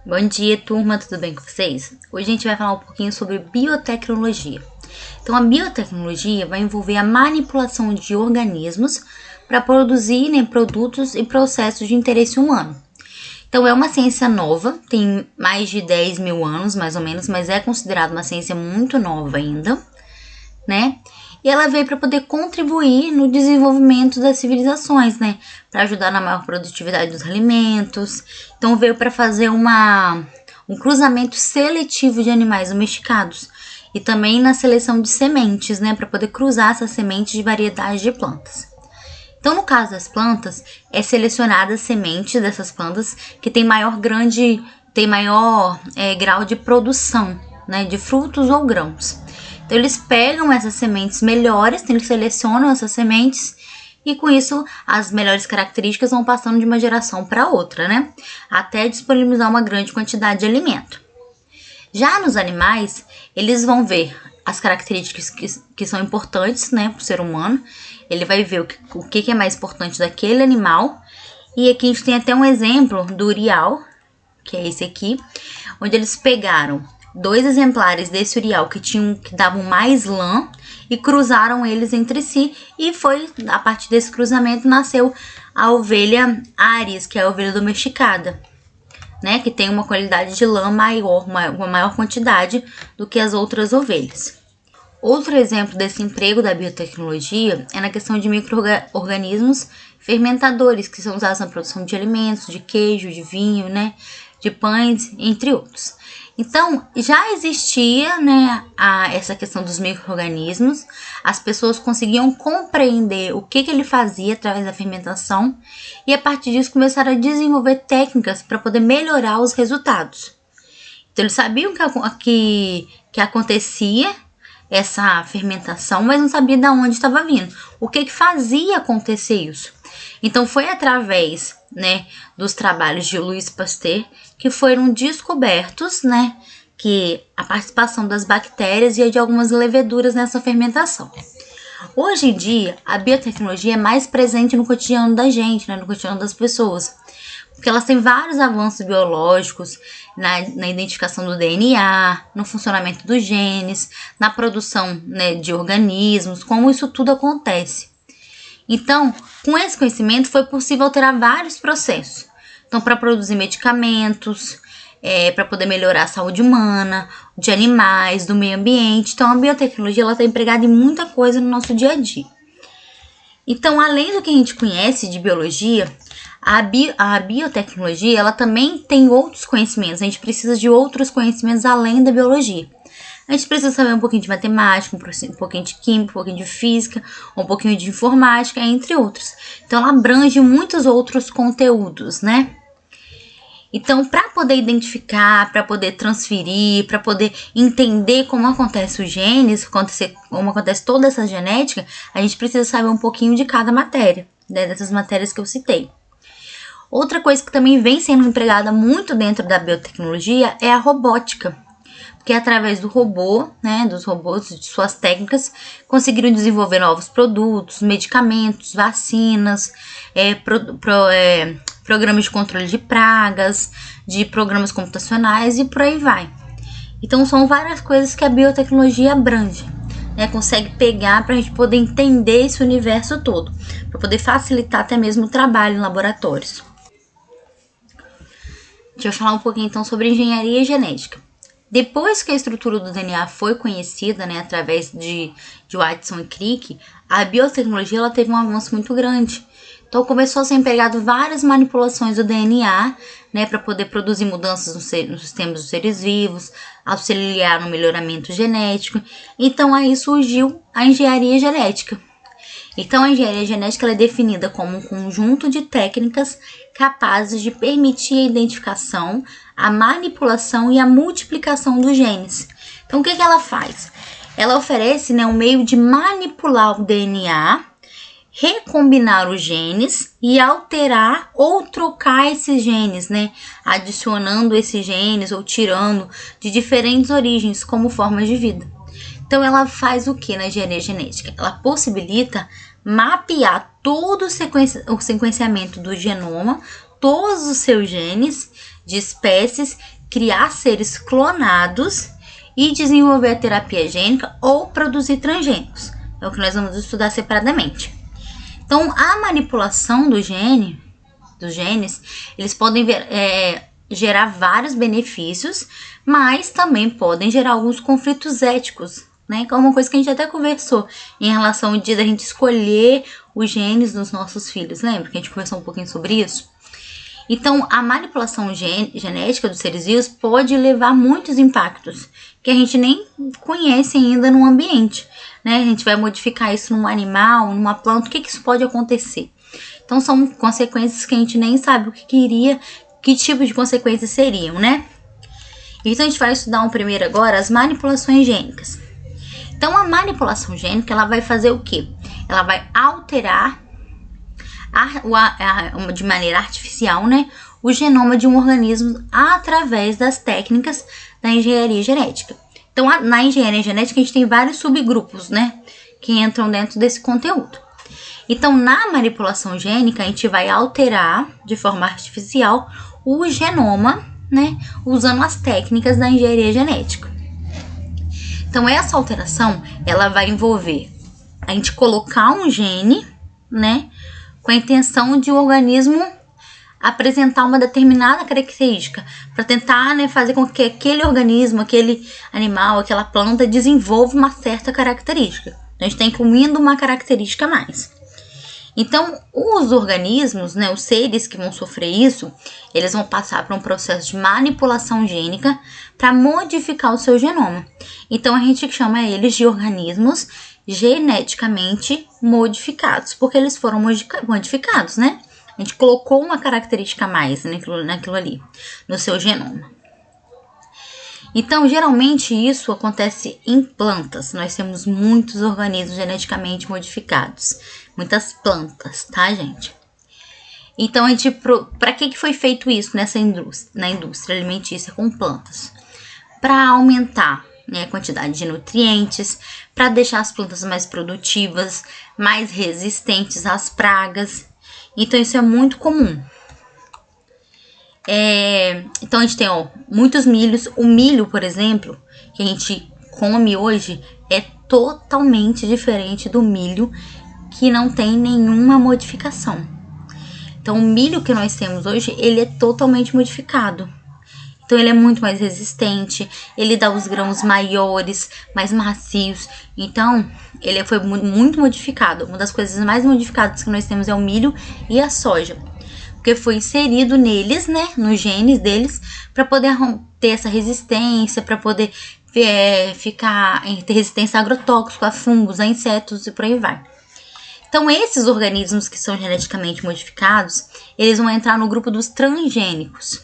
Bom dia, turma, tudo bem com vocês? Hoje a gente vai falar um pouquinho sobre biotecnologia. Então, a biotecnologia vai envolver a manipulação de organismos para produzir produtos e processos de interesse humano. Então, é uma ciência nova, tem mais de 10 mil anos, mais ou menos, mas é considerada uma ciência muito nova ainda, né? E ela veio para poder contribuir no desenvolvimento das civilizações, né? Para ajudar na maior produtividade dos alimentos. Então veio para fazer um cruzamento seletivo de animais domesticados. E também na seleção de sementes, né? Para poder cruzar essas sementes de variedades de plantas. Então, no caso das plantas, é selecionadas sementes dessas plantas que tem maior grau de produção, né? De frutos ou grãos. Então, eles pegam essas sementes melhores, eles selecionam essas sementes e com isso as melhores características vão passando de uma geração para outra, né? Até disponibilizar uma grande quantidade de alimento. Já nos animais, eles vão ver as características que são importantes, né, para o ser humano. Ele vai ver o que é mais importante daquele animal. E aqui a gente tem até um exemplo do Urial, que é esse aqui, onde eles pegaram 2 exemplares desse Urial que davam mais lã e cruzaram eles entre si, e foi a partir desse cruzamento nasceu a ovelha Ares, que é a ovelha domesticada, né, que tem uma qualidade de lã maior, uma maior quantidade do que as outras ovelhas. Outro exemplo desse emprego da biotecnologia é na questão de micro-organismos fermentadores, que são usados na produção de alimentos, de queijo, de vinho, né, de pães, entre outros. Então, já existia, né, essa questão dos micro-organismos, as pessoas conseguiam compreender o que ele fazia através da fermentação e a partir disso começaram a desenvolver técnicas para poder melhorar os resultados. Então, eles sabiam que acontecia essa fermentação, mas não sabia de onde estava vindo, o que fazia acontecer isso. Então, foi através, né, dos trabalhos de Louis Pasteur que foram descobertos, né, que a participação das bactérias e de algumas leveduras nessa fermentação. Hoje em dia, a biotecnologia é mais presente no cotidiano da gente, né, no cotidiano das pessoas, porque elas têm vários avanços biológicos na identificação do DNA, no funcionamento dos genes, na produção, né, de organismos, como isso tudo acontece. Então, com esse conhecimento foi possível alterar vários processos. Então, para produzir medicamentos, para poder melhorar a saúde humana, de animais, do meio ambiente. Então, a biotecnologia está empregada em muita coisa no nosso dia a dia. Então, além do que a gente conhece de biologia, a biotecnologia ela também tem outros conhecimentos. A gente precisa de outros conhecimentos além da biologia. A gente precisa saber um pouquinho de matemática, um pouquinho de química, um pouquinho de física, um pouquinho de informática, entre outros. Então, ela abrange muitos outros conteúdos, né? Então, para poder identificar, para poder transferir, para poder entender como acontece os genes, como acontece toda essa genética, a gente precisa saber um pouquinho de cada matéria, né, dessas matérias que eu citei. Outra coisa que também vem sendo empregada muito dentro da biotecnologia é a robótica, porque através do robô, né, dos robôs, de suas técnicas, conseguiram desenvolver novos produtos, medicamentos, vacinas, programas de controle de pragas, de programas computacionais e por aí vai. Então, são várias coisas que a biotecnologia abrange, né, consegue pegar para a gente poder entender esse universo todo, para poder facilitar até mesmo o trabalho em laboratórios. Deixa eu falar um pouquinho então sobre engenharia genética. Depois que a estrutura do DNA foi conhecida, né, através de Watson e Crick, a biotecnologia ela teve um avanço muito grande. Então, começou a ser empregado várias manipulações do DNA, né, para poder produzir mudanças nos sistemas dos seres vivos, auxiliar no melhoramento genético. Então, aí surgiu a engenharia genética. Então, a engenharia genética ela é definida como um conjunto de técnicas capazes de permitir a identificação, a manipulação e a multiplicação dos genes. Então, o que ela faz? Ela oferece, né, um meio de manipular o DNA, recombinar os genes e alterar ou trocar esses genes, né, adicionando esses genes ou tirando de diferentes origens como formas de vida. Então, ela faz o que na engenharia genética? Ela possibilita mapear todo o sequenciamento do genoma, todos os seus genes, de espécies, criar seres clonados e desenvolver a terapia gênica ou produzir transgênicos. É o que nós vamos estudar separadamente. Então, a manipulação dos genes, eles podem gerar vários benefícios, mas também podem gerar alguns conflitos éticos, né? Que é uma coisa que a gente até conversou em relação ao dia da gente escolher os genes dos nossos filhos. Lembra que a gente conversou um pouquinho sobre isso? Então, a manipulação genética dos seres vivos pode levar muitos impactos que a gente nem conhece ainda no ambiente, né? A gente vai modificar isso num animal, numa planta, o que isso pode acontecer? Então, são consequências que a gente nem sabe o que iria, que tipo de consequências seriam, né? Então, a gente vai estudar primeiro agora as manipulações gênicas. Então, a manipulação gênica, ela vai fazer o quê? Ela vai alterar de maneira artificial, né, o genoma de um organismo através das técnicas da engenharia genética. Então, na engenharia genética, a gente tem vários subgrupos, né, que entram dentro desse conteúdo. Então, na manipulação gênica, a gente vai alterar de forma artificial o genoma, né, usando as técnicas da engenharia genética. Então, essa alteração, ela vai envolver a gente colocar um gene, né, com a intenção de o organismo apresentar uma determinada característica, para tentar, né, fazer com que aquele organismo, aquele animal, aquela planta desenvolva uma certa característica. Então, a gente está incluindo uma característica a mais. Então, os organismos, né, os seres que vão sofrer isso, eles vão passar por um processo de manipulação gênica para modificar o seu genoma. Então, a gente chama eles de organismos geneticamente modificados, porque eles foram modificados, né? A gente colocou uma característica a mais naquilo ali, no seu genoma. Então, geralmente isso acontece em plantas. Nós temos muitos organismos geneticamente modificados, muitas plantas, tá, gente? Então, para que foi feito isso na indústria alimentícia com plantas? Para aumentar, né, a quantidade de nutrientes, para deixar as plantas mais produtivas, mais resistentes às pragas. Então, isso é muito comum. Então, a gente tem muitos milhos. O milho, por exemplo, que a gente come hoje, é totalmente diferente do milho que não tem nenhuma modificação. Então, o milho que nós temos hoje, ele é totalmente modificado. Então, ele é muito mais resistente, ele dá os grãos maiores, mais macios. Então, ele foi muito modificado. Uma das coisas mais modificadas que nós temos é o milho e a soja. Porque foi inserido neles, né, nos genes deles, para poder ter essa resistência, para poder ter resistência a agrotóxicos, a fungos, a insetos e por aí vai. Então, esses organismos que são geneticamente modificados, eles vão entrar no grupo dos transgênicos.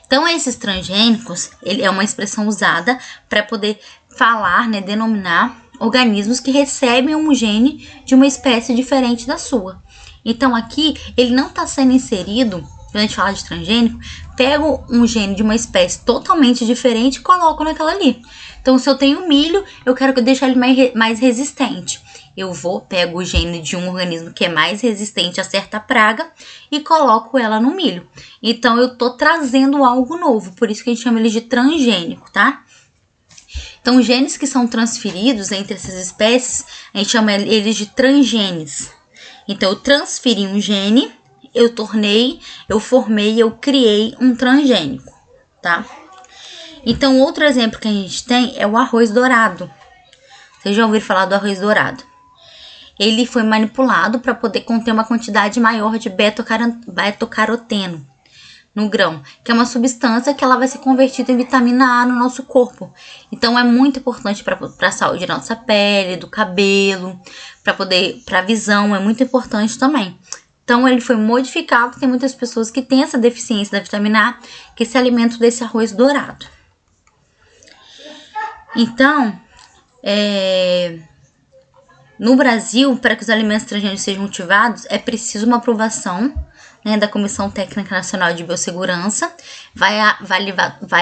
Então, esses transgênicos, ele é uma expressão usada para poder falar, né, denominar organismos que recebem um gene de uma espécie diferente da sua. Então, aqui, ele não está sendo inserido, quando a gente fala de transgênico, pego um gene de uma espécie totalmente diferente e coloco naquela ali. Então, se eu tenho milho, eu quero deixar ele mais resistente. Eu pego o gene de um organismo que é mais resistente a certa praga e coloco ela no milho. Então, eu tô trazendo algo novo, por isso que a gente chama ele de transgênico, tá? Então, genes que são transferidos entre essas espécies, a gente chama eles de transgenes. Então, eu transferi um gene, eu formei, eu criei um transgênico, tá? Então, outro exemplo que a gente tem é o arroz dourado. Vocês já ouviram falar do arroz dourado? Ele foi manipulado para poder conter uma quantidade maior de beta-caroteno no grão, que é uma substância que ela vai ser convertida em vitamina A no nosso corpo. Então, é muito importante para a saúde da nossa pele, do cabelo, para a visão, é muito importante também. Então, ele foi modificado, tem muitas pessoas que têm essa deficiência da vitamina A, que se alimentam desse arroz dourado. Então, No Brasil, para que os alimentos transgênicos sejam cultivados, é preciso uma aprovação, né, da Comissão Técnica Nacional de Biossegurança, vai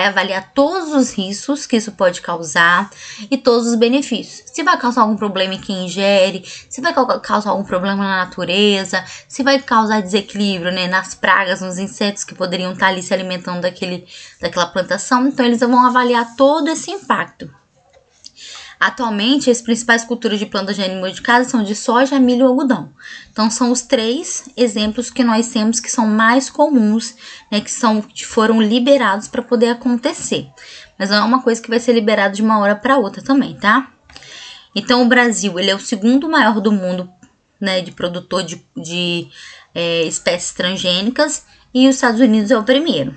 avaliar todos os riscos que isso pode causar e todos os benefícios. Se vai causar algum problema em quem ingere, se vai causar algum problema na natureza, se vai causar desequilíbrio, né, nas pragas, nos insetos que poderiam estar ali se alimentando daquela plantação. Então, eles vão avaliar todo esse impacto. Atualmente, as principais culturas de plantas geneticamente modificadas são de soja, milho e algodão. Então, são os 3 exemplos que nós temos que são mais comuns, né, que foram liberados para poder acontecer. Mas não é uma coisa que vai ser liberada de uma hora para outra também, tá? Então, o Brasil, ele é o segundo maior do mundo, né, de produtor de espécies transgênicas, e os Estados Unidos é o primeiro.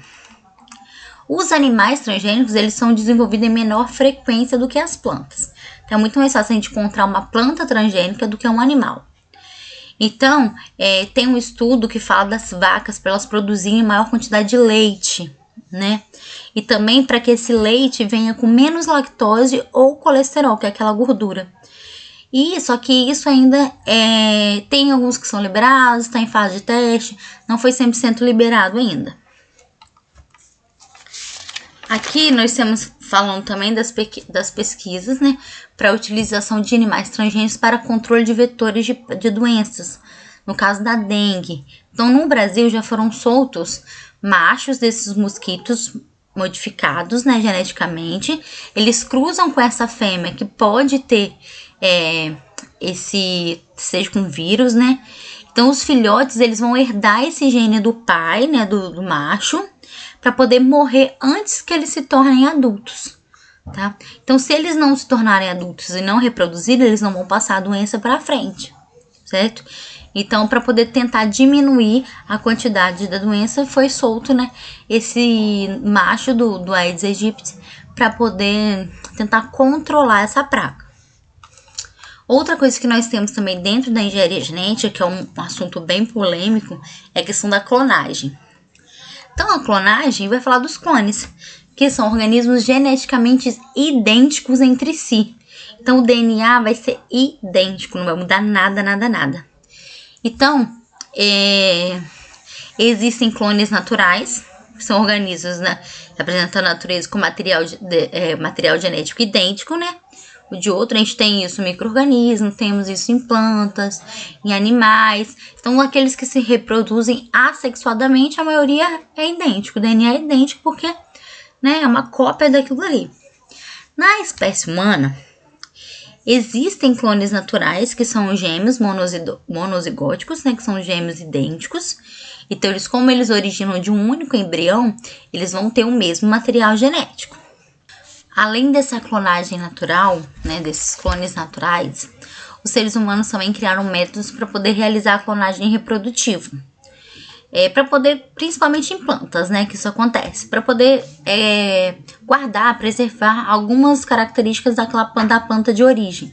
Os animais transgênicos, eles são desenvolvidos em menor frequência do que as plantas. Então, é muito mais fácil a gente encontrar uma planta transgênica do que um animal. Então, tem um estudo que fala das vacas para elas produzirem maior quantidade de leite, né? E também para que esse leite venha com menos lactose ou colesterol, que é aquela gordura. Só que isso ainda tem alguns que são liberados, está em fase de teste, não foi 100% liberado ainda. Aqui nós estamos falando também das pesquisas, né, para a utilização de animais transgênicos para controle de vetores de doenças, no caso da dengue. Então, no Brasil já foram soltos machos desses mosquitos modificados, né, geneticamente. Eles cruzam com essa fêmea que pode ter seja com vírus, né. Então, os filhotes, eles vão herdar esse gene do pai, né, do macho, para poder morrer antes que eles se tornem adultos, tá? Então, se eles não se tornarem adultos e não reproduzirem, eles não vão passar a doença para frente, certo? Então, para poder tentar diminuir a quantidade da doença, foi solto, né, esse macho do Aedes aegypti para poder tentar controlar essa praga. Outra coisa que nós temos também dentro da engenharia genética, que é um assunto bem polêmico, é a questão da clonagem. Então, a clonagem vai falar dos clones, que são organismos geneticamente idênticos entre si. Então, o DNA vai ser idêntico, não vai mudar nada, nada, nada. Então, existem clones naturais, que são organismos, né, representando a natureza com material genético idêntico, né? O de outro, a gente tem isso em micro-organismos, temos isso em plantas, em animais. Então, aqueles que se reproduzem assexuadamente, a maioria é idêntico. O DNA é idêntico porque, né, é uma cópia daquilo ali. Na espécie humana, existem clones naturais, que são gêmeos monozigóticos, né, que são gêmeos idênticos. Então, como eles originam de um único embrião, eles vão ter o mesmo material genético. Além dessa clonagem natural, né, desses clones naturais, os seres humanos também criaram métodos para poder realizar a clonagem reprodutiva. Para poder, principalmente em plantas, né, que isso acontece, para poder guardar, preservar algumas características da planta de origem.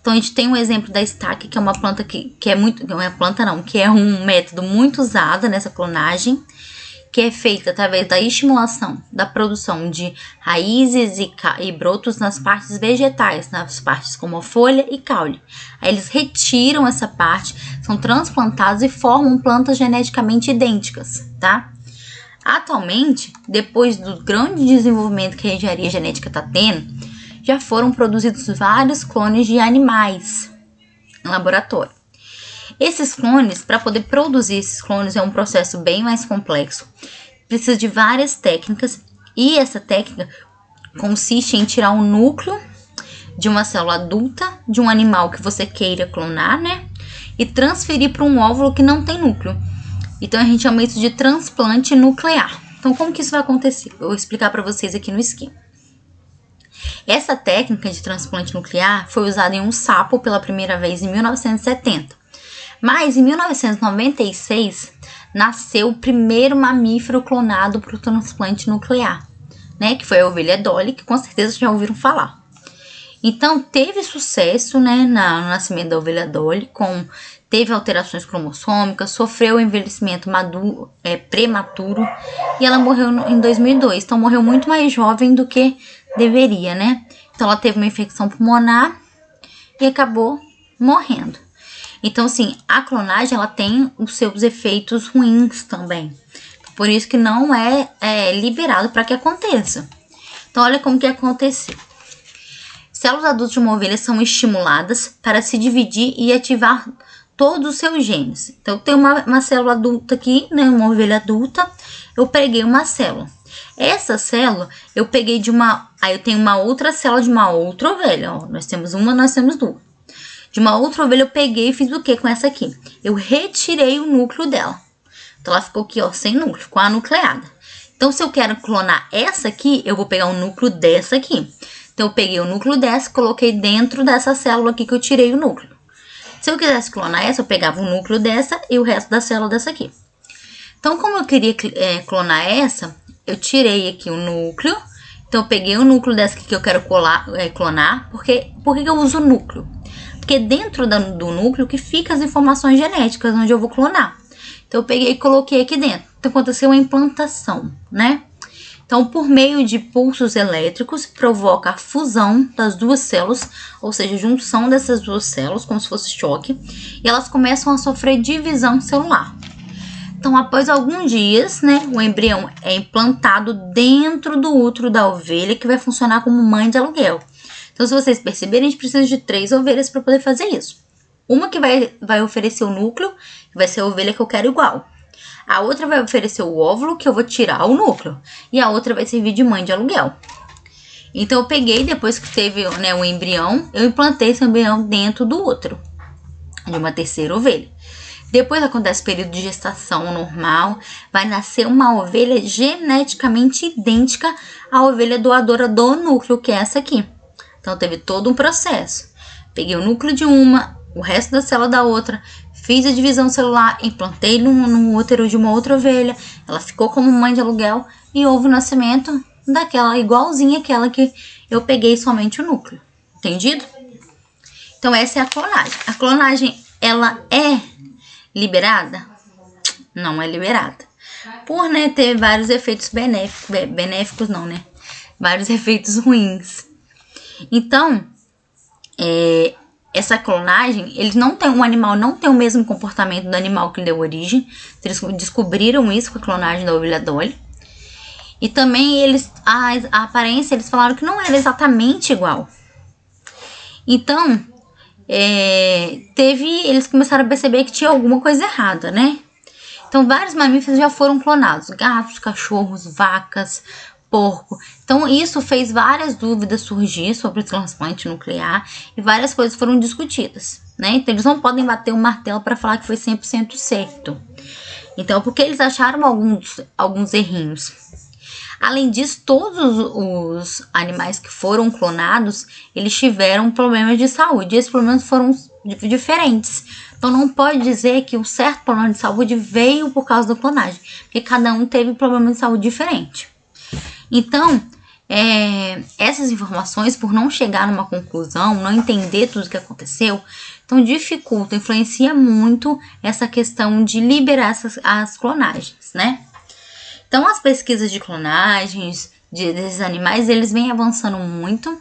Então, a gente tem um exemplo da estaque, que é uma planta que é muito, não é planta não, que é um método muito usado nessa clonagem, que é feita através da estimulação da produção de raízes e brotos nas partes vegetais, nas partes como a folha e caule. Aí eles retiram essa parte, são transplantados e formam plantas geneticamente idênticas, tá? Atualmente, depois do grande desenvolvimento que a engenharia genética está tendo, já foram produzidos vários clones de animais em laboratório. Esses clones, para poder produzir esses clones, é um processo bem mais complexo. Precisa de várias técnicas e essa técnica consiste em tirar um núcleo de uma célula adulta de um animal que você queira clonar, né? E transferir para um óvulo que não tem núcleo. Então, a gente chama isso de transplante nuclear. Então, como que isso vai acontecer? Eu vou explicar para vocês aqui no esquema. Essa técnica de transplante nuclear foi usada em um sapo pela primeira vez em 1970. Mas em 1996 nasceu o primeiro mamífero clonado para o transplante nuclear, né? Que foi a ovelha Dolly, que com certeza já ouviram falar. Então teve sucesso, né, no nascimento da ovelha Dolly, teve alterações cromossômicas, sofreu envelhecimento prematuro e ela morreu em 2002. Então morreu muito mais jovem do que deveria, né? Então ela teve uma infecção pulmonar e acabou morrendo. Então, assim, a clonagem, ela tem os seus efeitos ruins também. Por isso que não é liberado para que aconteça. Então, olha como que aconteceu. Células adultas de uma ovelha são estimuladas para se dividir e ativar todos os seus genes. Então, tem uma célula adulta aqui, né? Uma ovelha adulta. Eu peguei uma célula. Essa célula, eu peguei de uma... Aí, eu tenho uma outra célula de uma outra ovelha. Ó, nós temos uma, nós temos duas. De uma outra ovelha, eu peguei e fiz o que com essa aqui? Eu retirei o núcleo dela. Então, ela ficou aqui, ó, sem núcleo, com a nucleada. Então, se eu quero clonar essa aqui, eu vou pegar o núcleo dessa aqui. Então, eu peguei o núcleo dessa, coloquei dentro dessa célula aqui que eu tirei o núcleo. Se eu quisesse clonar essa, eu pegava o núcleo dessa e o resto da célula dessa aqui. Então, como eu queria clonar essa, eu tirei aqui o núcleo. Então, eu peguei o núcleo dessa aqui que eu quero clonar. Por que eu uso o núcleo? Porque dentro do núcleo que fica as informações genéticas onde eu vou clonar. Então, eu peguei e coloquei aqui dentro. Então, aconteceu uma implantação, né? Então, por meio de pulsos elétricos, provoca a fusão das duas células, ou seja, a junção dessas duas células, como se fosse choque, e elas começam a sofrer divisão celular. Então, após alguns dias, né, o embrião é implantado dentro do útero da ovelha, que vai funcionar como mãe de aluguel. Então, se vocês perceberem, a gente precisa de 3 ovelhas para poder fazer isso. Uma que vai oferecer o núcleo, que vai ser a ovelha que eu quero igual. A outra vai oferecer o óvulo, que eu vou tirar o núcleo. E a outra vai servir de mãe de aluguel. Então, eu peguei, depois que teve, né, o embrião, eu implantei esse embrião dentro do útero de uma terceira ovelha. Depois acontece o período de gestação normal. Vai nascer uma ovelha geneticamente idêntica à ovelha doadora do núcleo, que é essa aqui. Então, teve todo um processo. Peguei o núcleo de uma, o resto da célula da outra, fiz a divisão celular, implantei no útero de uma outra ovelha, ela ficou como mãe de aluguel e houve o nascimento daquela igualzinha àquela que eu peguei somente o núcleo. Entendido? Então, essa é a clonagem. A clonagem, ela é liberada? Não é liberada. Por, né, ter vários efeitos benéficos não, né? Vários efeitos ruins. Então, essa clonagem, o animal não tem o mesmo comportamento do animal que lhe deu origem. Eles descobriram isso com a clonagem da ovelha Dolly. E também a aparência, eles falaram que não era exatamente igual. Então, eles começaram a perceber que tinha alguma coisa errada, né? Então, vários mamíferos já foram clonados. Gatos, cachorros, vacas, porco. Então, isso fez várias dúvidas surgir sobre o transplante nuclear e várias coisas foram discutidas, né? Então, eles não podem bater o martelo para falar que foi 100% certo. Então, porque eles acharam alguns errinhos. Além disso, todos os animais que foram clonados, eles tiveram problemas de saúde. E esses problemas foram diferentes. Então, não pode dizer que um certo problema de saúde veio por causa da clonagem. Porque cada um teve problema de saúde diferente. Então, essas informações, por não chegar numa conclusão, não entender tudo o que aconteceu, então dificulta, influencia muito essa questão de liberar as clonagens, né? Então, as pesquisas de clonagens desses animais, eles vêm avançando muito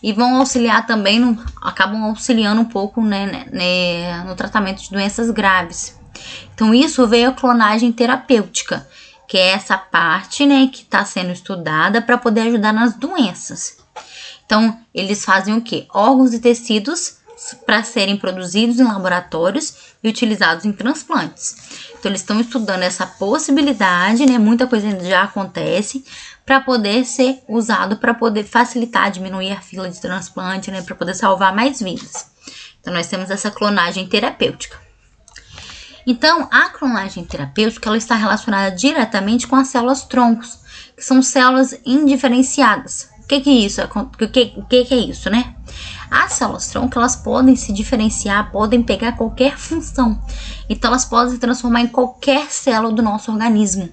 e vão auxiliar também, acabam auxiliando um pouco, né, no tratamento de doenças graves. Então, isso veio a clonagem terapêutica, que é essa parte, né, que está sendo estudada para poder ajudar nas doenças. Então, eles fazem o quê? Órgãos e tecidos para serem produzidos em laboratórios e utilizados em transplantes. Então, eles estão estudando essa possibilidade, né, muita coisa ainda já acontece, para poder ser usado, para poder facilitar, diminuir a fila de transplante, né, para poder salvar mais vidas. Então, nós temos essa clonagem terapêutica. Então, a clonagem terapêutica, ela está relacionada diretamente com as células-troncos, que são células indiferenciadas. O que é isso? O que é isso, né? As células-tronco, elas podem se diferenciar, podem pegar qualquer função. Então, elas podem se transformar em qualquer célula do nosso organismo.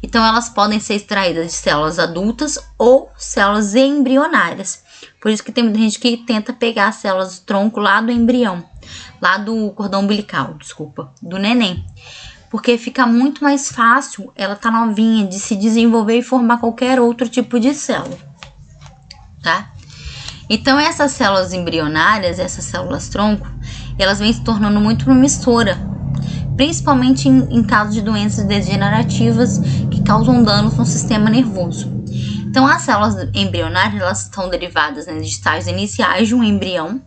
Então, elas podem ser extraídas de células adultas ou células embrionárias. Por isso que tem muita gente que tenta pegar as células-tronco lá do embrião. Lá do cordão umbilical, do neném. Porque fica muito mais fácil, ela tá novinha, de se desenvolver e formar qualquer outro tipo de célula, tá? Então essas células embrionárias, essas células-tronco, elas vêm se tornando muito promissora, principalmente em casos de doenças degenerativas que causam danos no sistema nervoso. Então as células embrionárias, elas estão derivadas, né, de estágios iniciais de um embrião.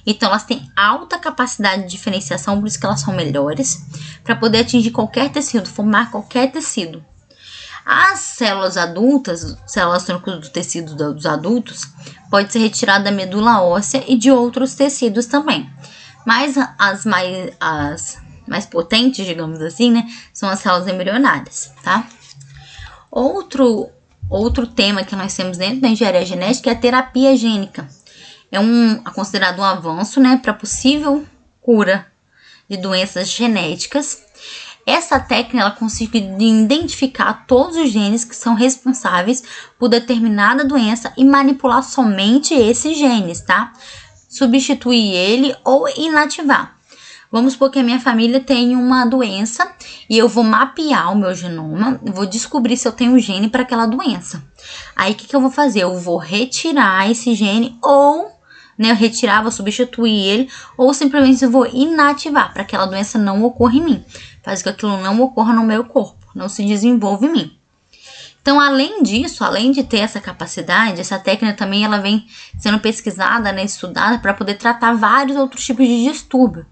Então elas têm alta capacidade de diferenciação, por isso que elas são melhores, para poder atingir qualquer tecido, formar qualquer tecido. As células adultas, células tronco do tecido dos adultos, pode ser retirada da medula óssea e de outros tecidos também. Mas as mais potentes, digamos assim, né, são as células embrionárias, tá? Outro tema que nós temos dentro da engenharia genética é a terapia gênica. É considerado um avanço, né, para possível cura de doenças genéticas. Essa técnica ela consegue identificar todos os genes que são responsáveis por determinada doença e manipular somente esses genes, tá? Substituir ele ou inativar. Vamos supor que a minha família tem uma doença e eu vou mapear o meu genoma, vou descobrir se eu tenho um gene para aquela doença. Aí o que eu vou fazer? Eu vou retirar esse gene ou, né, vou substituir ele, ou simplesmente eu vou inativar para que aquela doença não ocorra em mim. Faz que aquilo não ocorra no meu corpo, não se desenvolva em mim. Então, além disso, além de ter essa capacidade, essa técnica também ela vem sendo pesquisada, né, estudada para poder tratar vários outros tipos de distúrbio,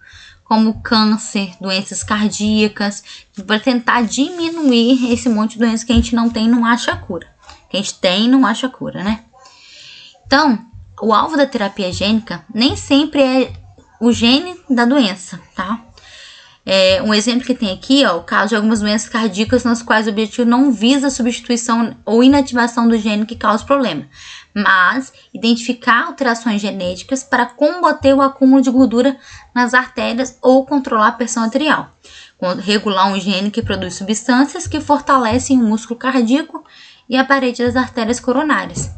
como câncer, doenças cardíacas, para tentar diminuir esse monte de doenças que a gente não tem e não acha cura. Que a gente tem e não acha cura, né? Então, o alvo da terapia gênica nem sempre é o gene da doença, tá? Um exemplo que tem aqui, ó, o caso de algumas doenças cardíacas nas quais o objetivo não visa a substituição ou inativação do gene que causa o problema, mas identificar alterações genéticas para combater o acúmulo de gordura nas artérias ou controlar a pressão arterial, regular um gene que produz substâncias que fortalecem o músculo cardíaco e a parede das artérias coronárias.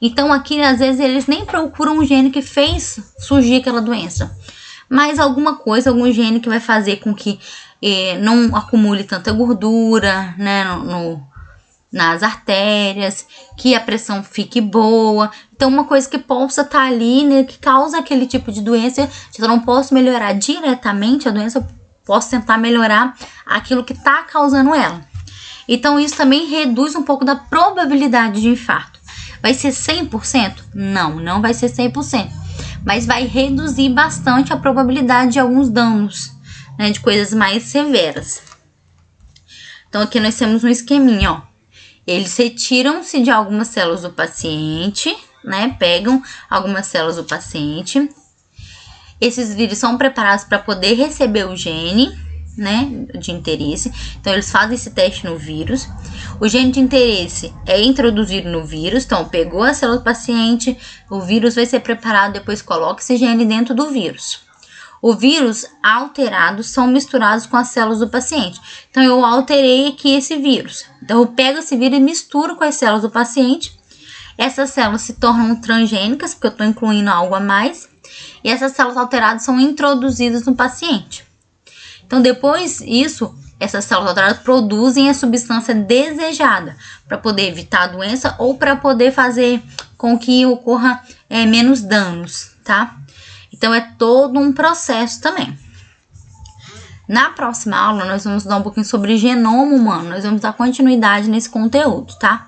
Então aqui às vezes eles nem procuram um gene que fez surgir aquela doença, mas algum gene que vai fazer com que não acumule tanta gordura, né, nas artérias, que a pressão fique boa. Então uma coisa que possa estar ali, né, que causa aquele tipo de doença, eu não posso melhorar diretamente a doença, eu posso tentar melhorar aquilo que está causando ela. Então isso também reduz um pouco da probabilidade de infarto. Vai ser 100%? Não vai ser 100%. Mas vai reduzir bastante a probabilidade de alguns danos, né, de coisas mais severas. Então aqui nós temos um esqueminha, ó. Eles retiram-se de algumas células do paciente, né, pegam algumas células do paciente. Esses vírus são preparados para poder receber o gene, né, de interesse. Então eles fazem esse teste no vírus. O gene de interesse é introduzido no vírus. Então pegou a célula do paciente, o vírus vai ser preparado, depois coloca esse gene dentro do vírus. O vírus alterados são misturados com as células do paciente. Então eu alterei aqui esse vírus. Então eu pego esse vírus e misturo com as células do paciente. Essas células se tornam transgênicas, porque eu estou incluindo algo a mais. E essas células alteradas são introduzidas no paciente. Então, depois disso, essas células alteradas produzem a substância desejada para poder evitar a doença ou para poder fazer com que ocorra menos danos, tá? Então, é todo um processo também. Na próxima aula, nós vamos dar um pouquinho sobre genoma humano. Nós vamos dar continuidade nesse conteúdo, tá?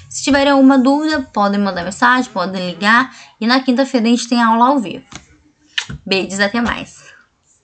Se tiverem alguma dúvida, podem mandar mensagem, podem ligar. E na quinta-feira a gente tem aula ao vivo. Beijos, até mais.